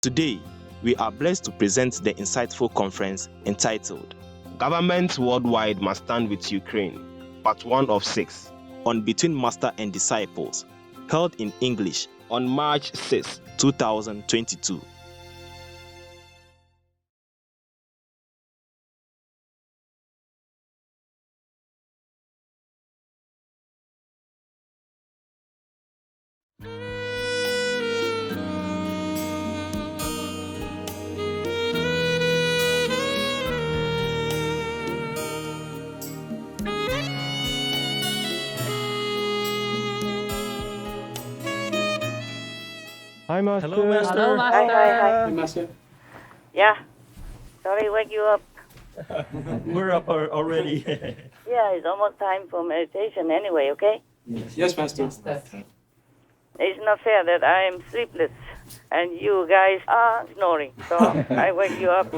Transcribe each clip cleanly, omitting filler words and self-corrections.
Today, we are blessed to present the insightful conference entitled Governments Worldwide Must Stand with Ukraine, Part 1 of 6, On Between Master and Disciples, held in English on March 6, 2022. Hi, Master. Hello, Master. Hello, Master. Hi. Hey, Master. Yeah. Sorry, wake you up. We're up already. Yeah, it's almost time for meditation anyway, okay? Yes, Master. It's not fair that I am sleepless and you guys are snoring. So I wake you up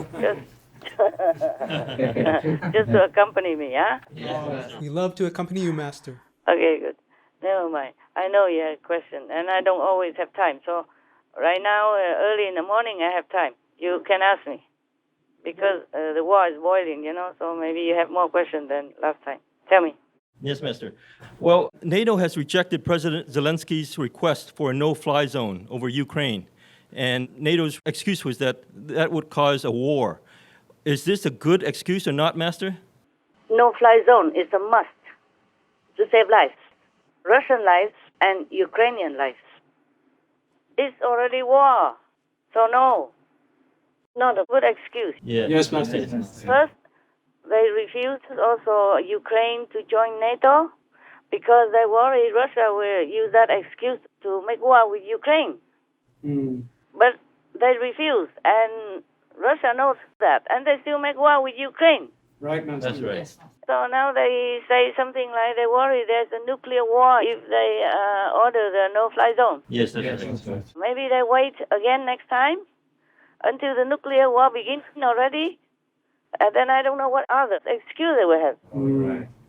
just to accompany me, yeah? We love to accompany you, Master. Okay, good. Never mind. I know you had a question, and I don't always have time. So right now, early in the morning, I have time. You can ask me. Because the war is boiling, so maybe you have more questions than last time. Tell me. Yes, Master. Well, NATO has rejected President Zelensky's request for a no-fly zone over Ukraine. And NATO's excuse was that would cause a war. Is this a good excuse or not, Master? No-fly zone is a must to save lives. Russian lives and Ukrainian lives. It's already war. So no. Not a good excuse. Yeah. Yes, Master. First, they refused also Ukraine to join NATO because they worry Russia will use that excuse to make war with Ukraine. But they refused, and Russia knows that, and they still make war with Ukraine. Right, Master. That's right. So now they say something like they worry there's a nuclear war if they order the no-fly zone. Yes, that's right. Maybe they wait again next time until the nuclear war begins already. And then I don't know what other excuse they will have.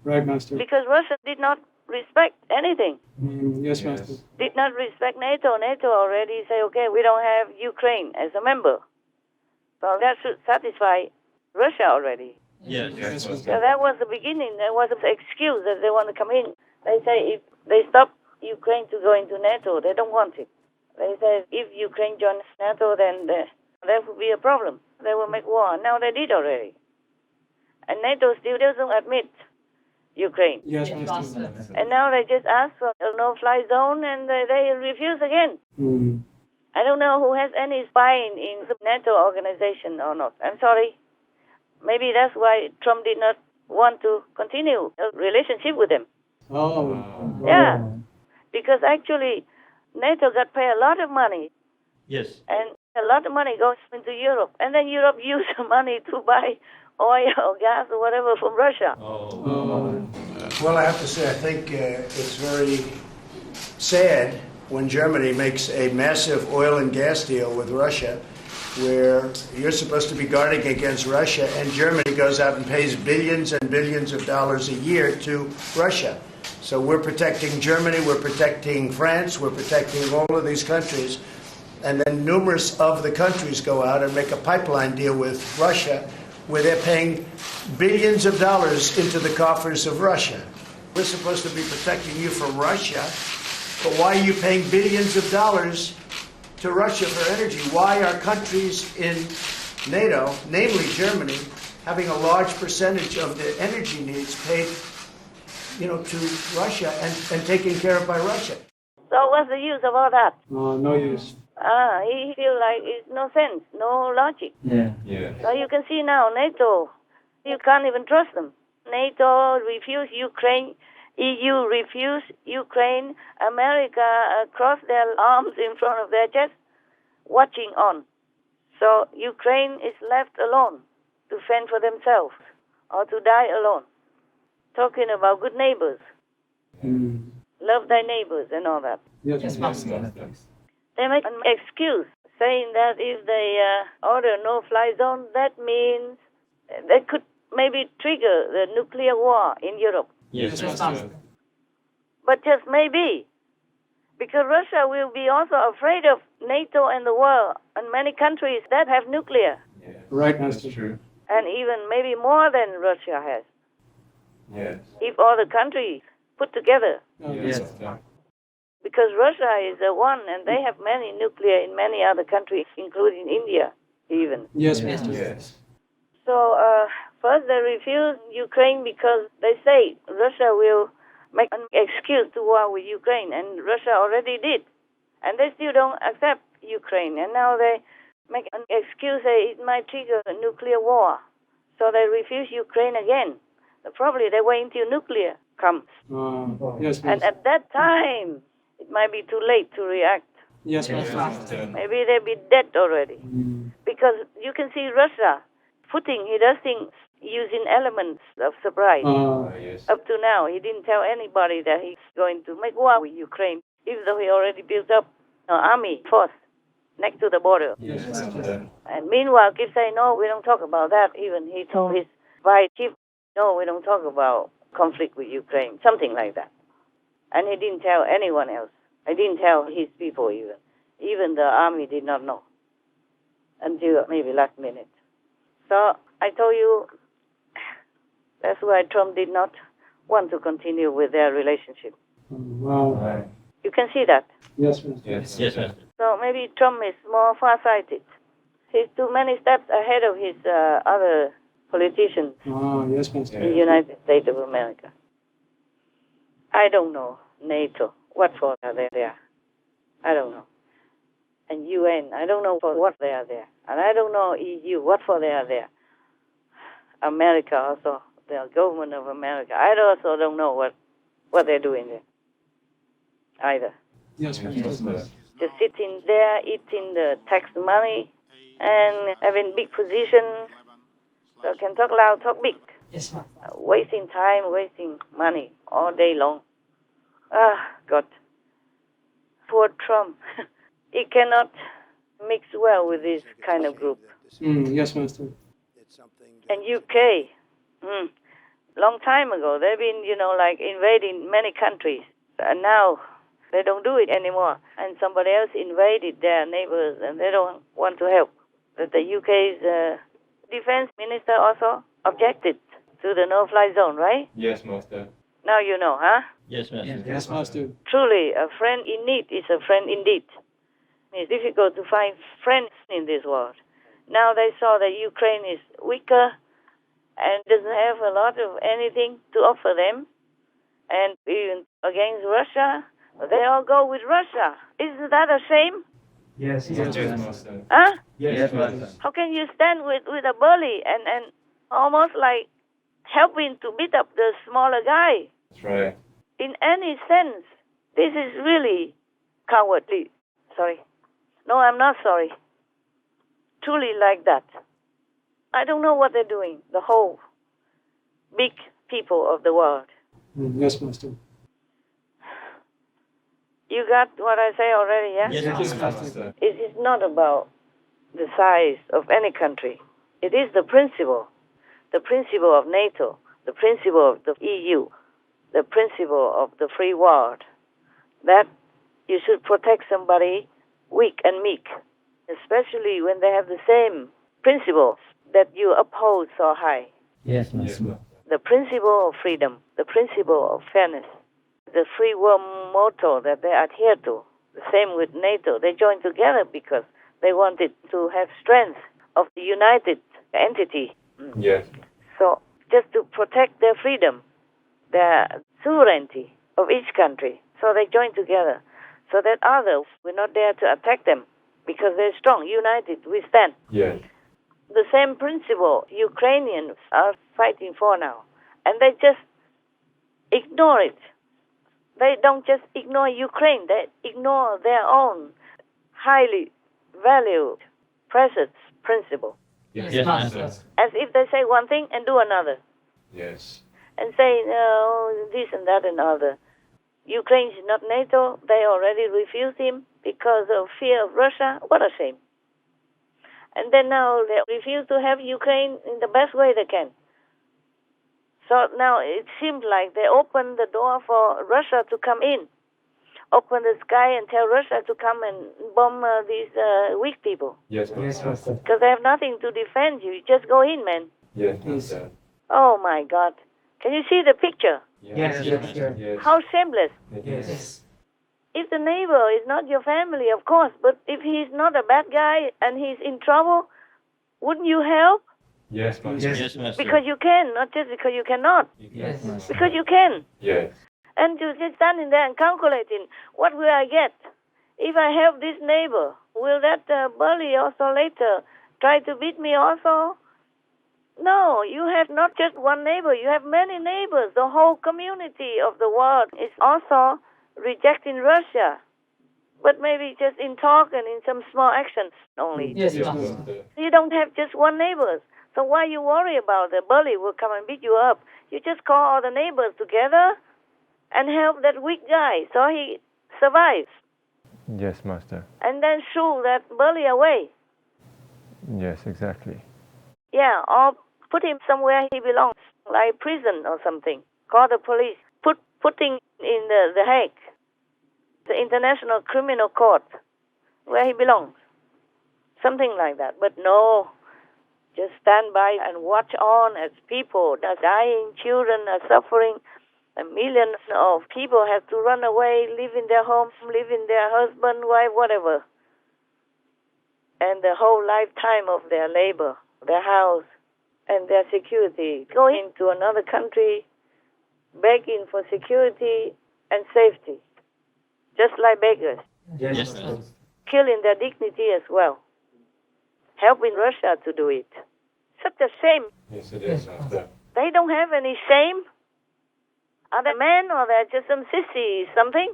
Right, Master. Because Russia did not respect anything. Yes, Master. Did not respect NATO. NATO already say, okay, we don't have Ukraine as a member. So that should satisfy Russia already. Yes. So that was the beginning. That was the excuse that they want to come in. They say if they stop Ukraine to go into NATO, they don't want it. They say if Ukraine joins NATO, then there will be a problem. They will make war. Now they did already. And NATO still doesn't admit Ukraine. Yes, Master. And now they just ask for a no-fly zone, and they refuse again. I don't know who has any spy in the NATO organization or not. I'm sorry. Maybe that's why Trump did not want to continue a relationship with them. Yeah. Because actually, NATO got paid a lot of money. Yes. And a lot of money goes into Europe. And then Europe uses the money to buy oil or gas or whatever from Russia. Well, I have to say, I think it's very sad when Germany makes a massive oil and gas deal with Russia, where you're supposed to be guarding against Russia, and Germany goes out and pays billions and billions of dollars a year to Russia. So we're protecting Germany, we're protecting France, we're protecting all of these countries, and then numerous of the countries go out and make a pipeline deal with Russia, where they're paying billions of dollars into the coffers of Russia. We're supposed to be protecting you from Russia, but why are you paying billions of dollars to Russia for energy? Why are countries in NATO, namely Germany, having a large percentage of their energy needs paid, to Russia and taken care of by Russia? So what's the use of all that? No use. He feels like it's no sense, no logic. Yeah. So you can see now, NATO, you can't even trust them. NATO refused Ukraine, EU refused Ukraine, America crossed their arms in front of their chest, watching on. So Ukraine is left alone to fend for themselves or to die alone. Talking about good neighbors. Love thy neighbors and all that. Yes, Master. They make an excuse saying that if they order no-fly zone, that means they could maybe trigger the nuclear war in Europe. Yes, Master. But just maybe. Because Russia will be also afraid of NATO and the world and many countries that have nuclear. Yes. Right, That's Master. true. And even maybe more than Russia has. Yes. If all the countries put together. Yes. Because Russia is the one and they have many nuclear in many other countries, including India even. Yes, Master. Yes. So first they refuse Ukraine because they say Russia will make an excuse to war with Ukraine, and Russia already did. And they still don't accept Ukraine, and now they make an excuse say it might trigger a nuclear war. So they refuse Ukraine again. Probably they wait until nuclear comes. Yes, And Master. at that time, it might be too late to react. Yes, Master. Maybe they'll be dead already. Because you can see Russia, Putin, he does things using elements of surprise. Yes. Up to now, he didn't tell anybody that he's going to make war with Ukraine, even though he already built up an army force next to the border. Yes. Master. And meanwhile, keep saying, no, we don't talk about that. Even he told his vice chief, no, we don't talk about conflict with Ukraine, something like that. And he didn't tell anyone else. He didn't tell his people even. Even the army did not know until maybe last minute. So I told you, that's why Trump did not want to continue with their relationship. Wow. Right. You can see that. Yes, Master. Yes. Yes, Master. So maybe Trump is more far-sighted. He's too many steps ahead of his other politicians Yes, Master. in the United States of America. I don't know NATO. What for are they there? I don't know. And UN, I don't know for what they are there. And I don't know EU, what for they are there. America also, the government of America. I also don't know what they're doing there either. Yes, Master. Just sitting there, eating the tax money, and having big positions. So can talk loud, talk big. Yes, Master. Wasting time, wasting money all day long. God. Poor Trump. He cannot mix well with this kind of group. Yes, Master. And UK, long time ago, they've been, like invading many countries. And now they don't do it anymore. And somebody else invaded their neighbors and they don't want to help. But the UK's defense minister also objected to the no-fly zone, right? Yes, Master. Now you know, huh? Yes, Master. Yes, Master. Truly, a friend in need is a friend indeed. It's difficult to find friends in this world. Now they saw that Ukraine is weaker and doesn't have a lot of anything to offer them. And even against Russia, they all go with Russia. Isn't that a shame? Yes, Master. Huh? Yes, Master. How can you stand with a bully and almost like helping to beat up the smaller guy? That's right. In any sense, this is really cowardly. Sorry. No, I'm not sorry. Truly like that. I don't know what they're doing, the whole big people of the world. Yes, Master. You got what I say already, yeah? Yes, Master. It is not about the size of any country. It is the principle of NATO, the principle of the EU, the principle of the free world, that you should protect somebody weak and meek, especially when they have the same principles that you uphold so high. Yes, Yes, Master. The principle of freedom, the principle of fairness, the free world motto that they adhere to. The same with NATO. They joined together because they wanted to have strength of the united entity. Yes. So just to protect their freedom, their sovereignty of each country. So they joined together so that others will not dare to attack them because they're strong, united, we stand. Yes. The same principle Ukrainians are fighting for now. And they just ignore it. They don't just ignore Ukraine, they ignore their own highly valued, precious principle. Yes, Master. As if they say one thing and do another. Yes. And say, no, this and that and other. Ukraine is not NATO. They already refused him because of fear of Russia. What a shame. And then now they refuse to have Ukraine in the best way they can. So now it seems like they opened the door for Russia to come in. open the sky and tell Russia to come and bomb these weak people. Yes, Master. Because they have nothing to defend you. You just go in, man. Yes, Master. Oh, my God. Can you see the picture? Yes, yes. How shameless. Yes. If the neighbor is not your family, of course, but if he's not a bad guy and he's in trouble, wouldn't you help? Yes, Master. Yes, Master. Because you can, not just because you cannot. Yes, Master. Because you can. Yes. And you're just standing there and calculating, what will I get? If I help this neighbor, will that bully also later try to beat me also? No, you have not just one neighbor, you have many neighbors. The whole community of the world is also rejecting Russia. But maybe just in talk and in some small actions only. Yes, Master. You don't have just one neighbor. So why you worry about the bully will come and beat you up? You just call all the neighbors together and help that weak guy so he survives. Yes, Master. And then shoo that bully away. Yes, exactly. Yeah, or put him somewhere he belongs, like prison or something. Call the police. Putting in the Hague, the International Criminal Court, where he belongs. Something like that. But no, just stand by and watch on as people are dying, children are suffering, and millions of people have to run away, live in their homes, live in their husband, wife, whatever. And the whole lifetime of their labor, their house, and their security. Go into another country, begging for security and safety, just like beggars. Yes, Master. Killing their dignity as well. Helping Russia to do it. Such a shame. Yes, it is, Master. They don't have any shame. Are they men or they're just some sissy something?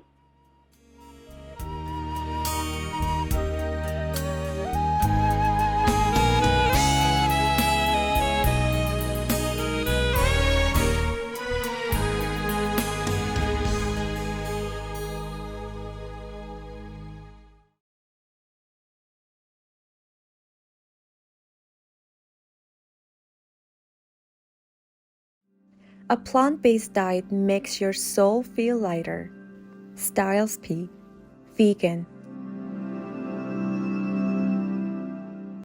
A plant-based diet makes your soul feel lighter. Styles P. Vegan.